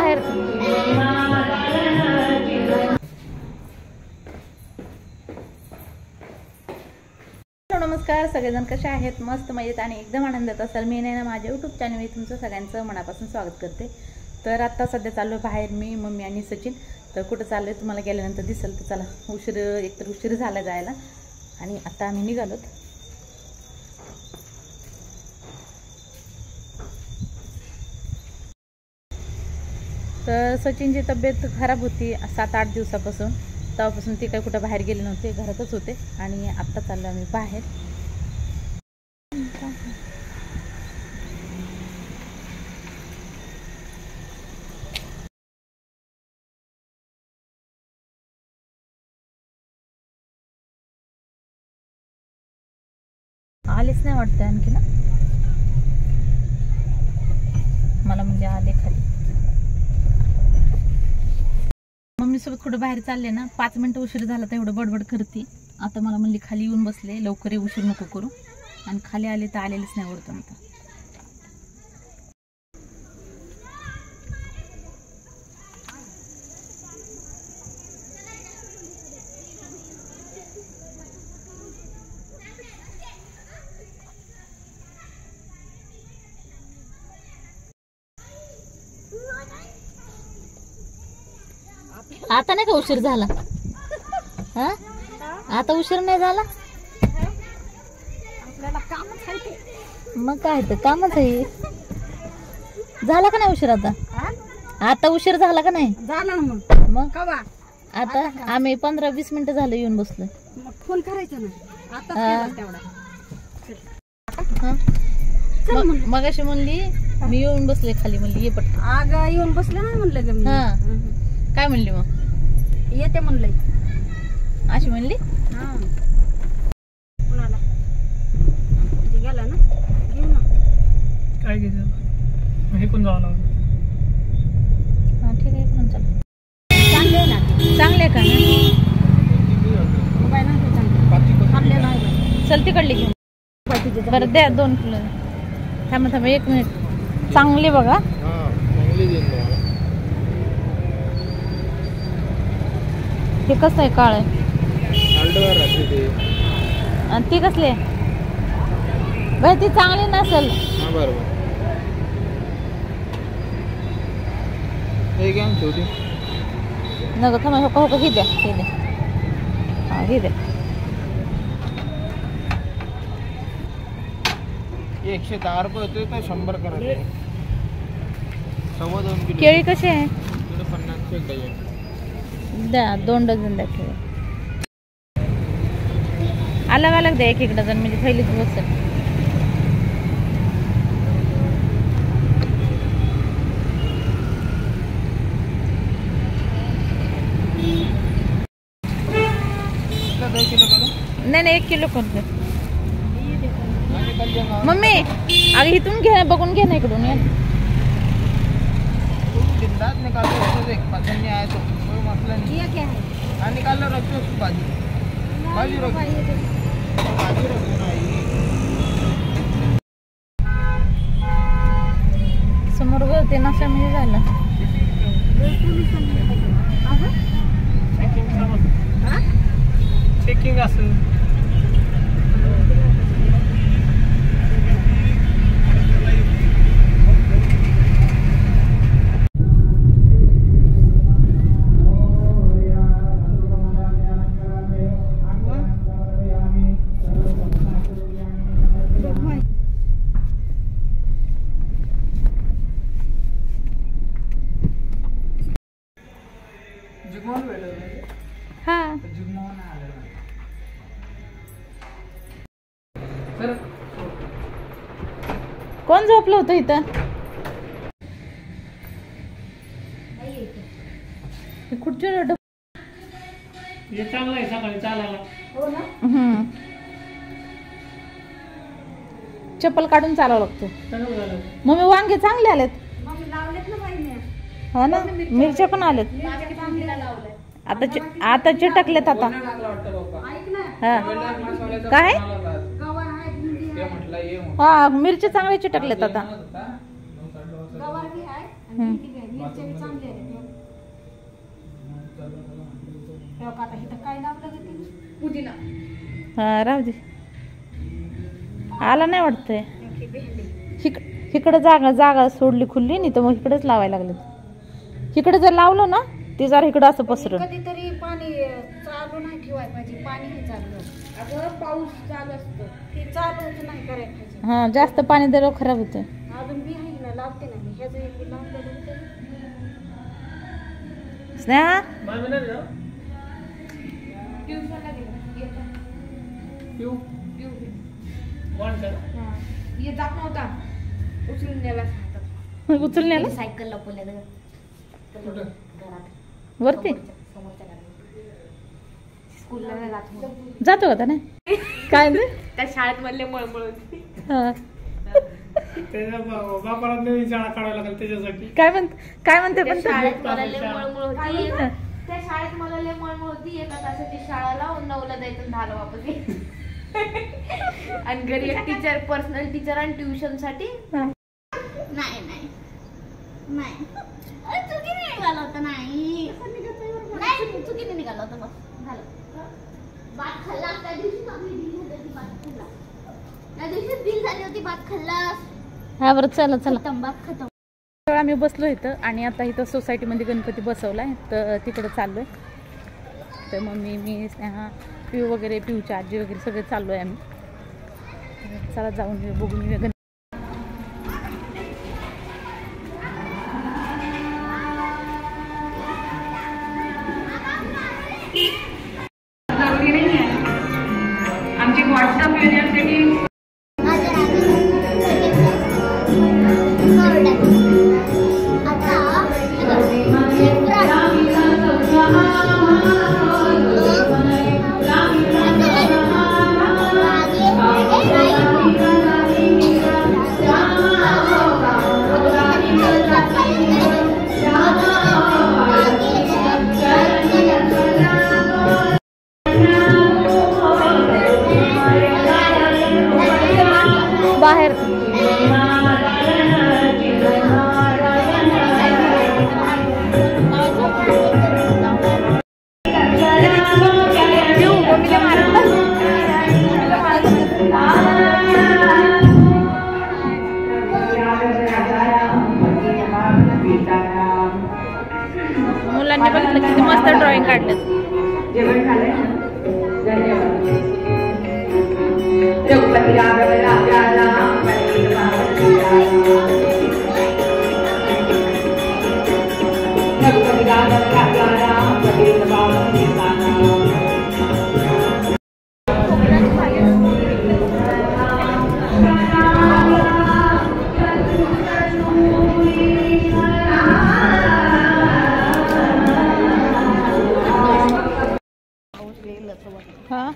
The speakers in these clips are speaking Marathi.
बाहेर. नमस्कार सगळेजण, कसे आहेत? मस्त मजेत आणि एकदम आनंदात असाल. मी ना माझ्या यूट्यूब चॅनलवर तुमचं सगळ्यांचं मनापासून स्वागत करते. तर आता सध्या चाललो बाहेर, मी, मम्मी आणि सचिन. तर कुठं चाललोय तुम्हाला गेल्यानंतर दिसेल. तर चला, एकतर उशीर झाला जायला आणि आता आम्ही निघालोत. तर सचिनची तब्येत खराब होती 7-8 दिवसापासून. तेव्हापासून ती काही कुठं बाहेर गेले नव्हते, घरातच होते. आणि आत्ता चाललो आम्ही बाहेर. आलेच नाही वाटतं आणखी ना, मला म्हणजे आले खाली. मम्मी सोबत कुठं बाहेर चालले ना, 5 मिनिटं उशीर झाला तर एवढं बडबड करते. आता मला म्हणली खाली येऊन बसले, लवकर ये, उशीर नको करू. आणि खाली आले तर आलेलेच नाही वरतून. आता नाही का उशीर झाला? हा, आता उशीर नाही झाला. आपल्याला कामच आहे ते. मग काय तर कामच आहे. झाला का नाही उशीर? आता उशीर झाला का नाही? झाला ना. मग आता आम्ही 15-20 मिनिटं झालं येऊन बसलोय. मग फोन करायचा ना आता. मग अशी म्हणली मी येऊन बसले खाली, म्हणली ये पटकन. अगं येऊन बसले नाही म्हणलं. हा, काय म्हणली मग? येते म्हणलंय अशी म्हणली. हा, कुणाला गेला ना, घेऊ ना. काय घ्यायचं हे कोण जावं. हा ठीक आहे, कोण चाल. चांगले ना, चांगले का? चल तिकडली घेऊन. बरं द्या 2 किलो. थांबा 1 मिनिट. चांगली बघा. हे कसं आहे? काळ आहे आणि ती कसली आहे बाई? ती चांगली नसेल. नको थांबा, हो घे द्या, हे द्या. हा घे द्या. 110 रुपये होते तर 100 करा. 2.25 किलो. केळी कशी आहे? 50 द्या. 2 डझन द्या केळी. अलग अलग द्या, 1-1 डझन, म्हणजे थैलीत बसेल. नाही 1 किलो करते. मम्मी अगं इथून घे, बघून घे ना इकडून. समोर बोलते नशा म्हणजे झाला. चेकिंग असेल. हा, कोण झोपलं होतं इथं? खुर्चीवर चांगलं आहे सकाळी चालायला. चप्पल काढून चालावं लागतं. मम्मी वांगे चांगले आलेत. हा ना, मिरच्या पण आलेत. आता चिटकलेत आता. हा काय? हा मिरची चांगली चिटकलेत आता. हा राहू दे. आला नाही वाटतंय. इकडं जागा सोडली खुल्ली, नाही तर मग इकडेच लावायला लागले. इकडे जर लावलं ना ते जरा इकडं असं पसरत. कधीतरी पाणी चालू नाही ठेवायला पाहिजे. पाणी हे चालू अगं पाऊस चालू असतो ते चालूच नाही करायला पाहिजे. हा जास्त पाणी दिलं खराब होतं. अजून बी आहे ना लावते ना मी ह्याचं एक बी लावलेलं होतं. स्नेहा जात नव्हता उचलून नेला. उचलून नेला सायकल लपवल्या वरती स्कूलला नाही जात जातो का नाही काय त्या शाळेत मधले मळमळ होती. बापाला नवीन शाळा काढायला लागेल त्याच्यासाठी. काय म्हणते पण शाळेत मला लय मळमळ होती. त्या शाळेत मला लय मळमळ होती. एका तासाची शाळा लावून 9ला जायचं 10ला वापस यायचं. आणि घरी एक टीचर पर्सनल टीचर आणि ट्युशन साठी नाही नाही नाही चुकीने निघाला होता. नाही चुकीने निघाला होता. बस झालं. भात खाल्ला त्या दिवशी त्या दिवशी बिल झाली होती. भात खाल्लास. हा बरं चला चला. तंबाख खतम. आम्ही बसलो इथं आणि आता इथं सोसायटीमध्ये गणपती बसवलाय तर तिकडे चाललोय. तर मम्मी मी स्नेहा पिऊ वगैरे पिऊची आजी वगैरे सगळे चाललोय आम्ही. चला जाऊन बघून येऊया. आमची व्हॉट्सअप युनिव्हर्सिटी बाहेर मुलांनी बघितलं किती मस्त ड्रॉइंग काढलं. हा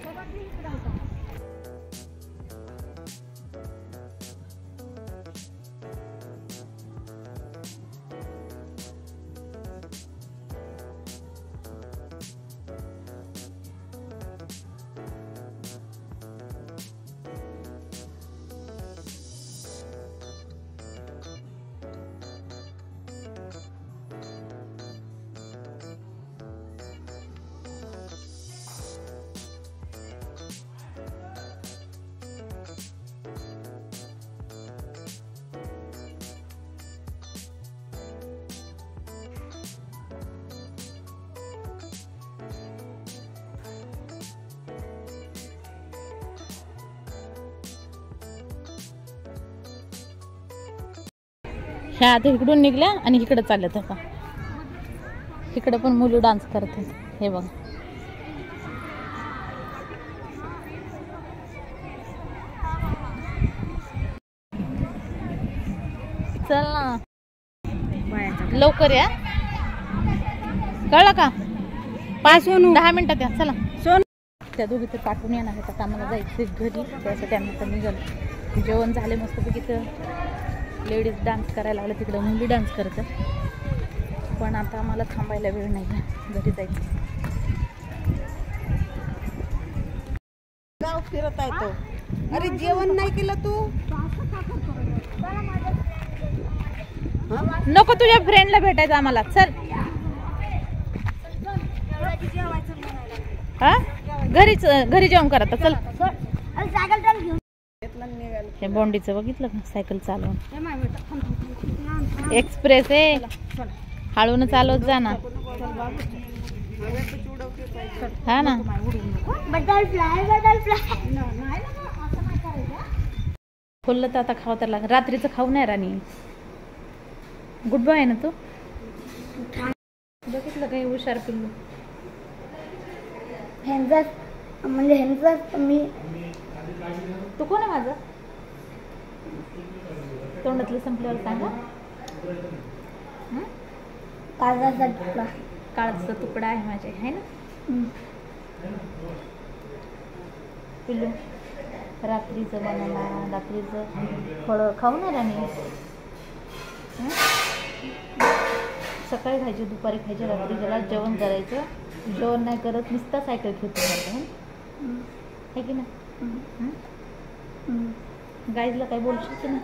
ह्या आता इकडून निघल्या आणि इकडे चालल्यात. आता इकडे पण मुली डान्स करतात. हे बघ चल ना लवकर या. कळलं का? 5-10 मिनिटात या. चला सोन त्या दोघी तर पाठवून येणार आहेत. आता आम्हाला जायचं घरी. त्यासाठी आम्ही आता निघालो. जेवण झाले मस्तपैकी. तर लेडीज डान्स करायला लागले तिकडे. मुली डान्स करतात. पण आता आम्हाला थांबायला वेळ नाही आहे. घरी जायचं. गाव फिरत आहे तो. अरे जेवण नाही केलं तू. नको तुझ्या फ्रेंडला भेटायचं आम्हाला. चल हा घरी जेवण करा आता. चल हे बोंडीचं बघितलं का सायकल चालवून. एक्सप्रेस आहे, हळून चालवत जा ना. हा ना. खोललं तर आता खावं तर लागेल. रात्रीचं खाऊ नाही राणी. गुड बॉय आहे ना तू. बघितलं काही हुशार पिल्लू. म्हणजे मी तू कोण आहे माझं. तोंडातलं संपल्यावर सांगा. काळाचा तुकडा आहे माझे, आहे ना पिल्लू. रात्रीचं बनवला, रात्रीचं फळं खाऊ ना राणी. सकाळी खायची, दुपारी खायची, रात्री गेला जेवण करायचं. जेवण नाही करत नुसता सायकल खेळतो आहे की ना. गाईजला काय बोलशील की ना.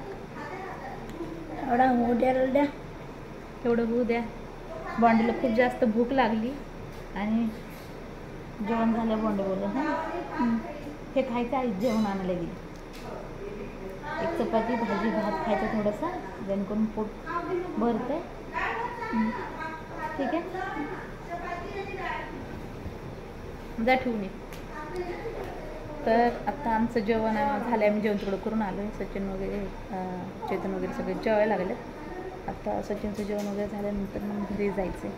तेवढं होऊ द्या. बॉन्डीला खूप जास्त भूक लागली आणि जेवण झालं. बॉन्डी बोललं हे खायचं आहे. जेवण आणायला गेली. एक चपाती भाजी भात खायचं थोडंसं, जेणेकरून पोट भरतंय. ठीक आहे जा ठेवून ये. तर आता आमचं जेवण झालं. आम्ही जेवण तिकडं करून आलो आहे. सचिन वगैरे चेतन वगैरे सगळे जेवायला लागले. आता सचिनचं जेवण वगैरे झाल्यानंतर मग घरी जायचं आहे.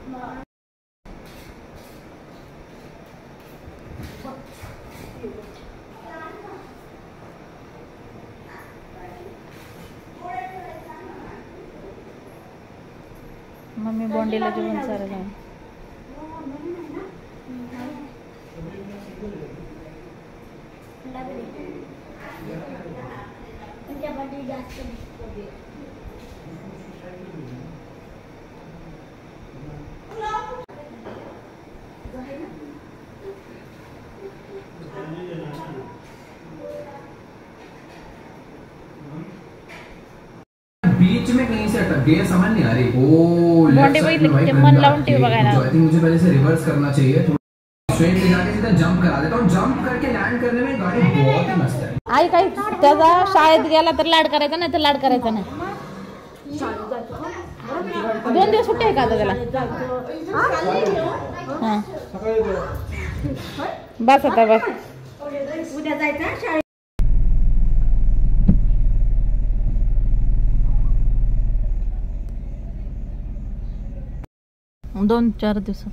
मम्मी बोंडीला जेवण चाललं आहे. बीच में कहीं से अटक गए, समझ नहीं आ रही. ओ बॉन्डी वही मन लावून टीव्ही बघायला. आई थिंक मुझे पहले से रिवर्स करना चाहिए. स्ट्रेट ले जाके सीधा जंप करा देता हूँ. जंप करके लैंड करने में गाड़ी बहुत ही मस्त है. आई काही त्याचा शाळेत गेला तर लाड करायचा नाही, तर लाड करायचा नाही. 2 दिवस सुट्टी आहे का आता त्याला. हा बस आता बस. उद्या जायचं. 2-4 दिवसात.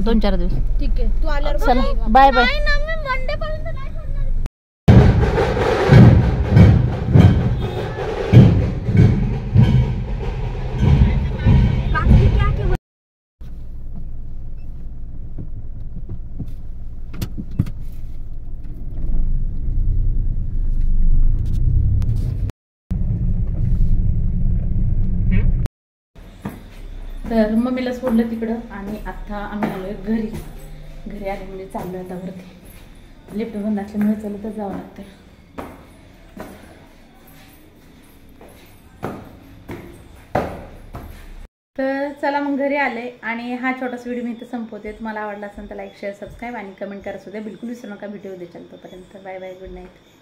2-4 दिवस. ठीक आहे तू आल्यावर चल बाय बाय. मंडे पर्यंत नाही सोडणार. तर मम्मीला सोडलं तिकडं आणि आता आम्ही आलोय घरी. घरी आले म्हणजे चाललो आता वरती. लिफ्ट बंद असल्यामुळे चालू तर जावं लागतं. तर चला मग घरी आले आणि हा छोटासा व्हिडिओ मी इथे संपवते. तुम्हाला आवडला असेल तर लाईक शेअर सबस्क्राईब आणि कमेंट करा सुद्धा बिलकुल विसरू नका. व्हिडिओ देशाल तोपर्यंत बाय बाय. Good night.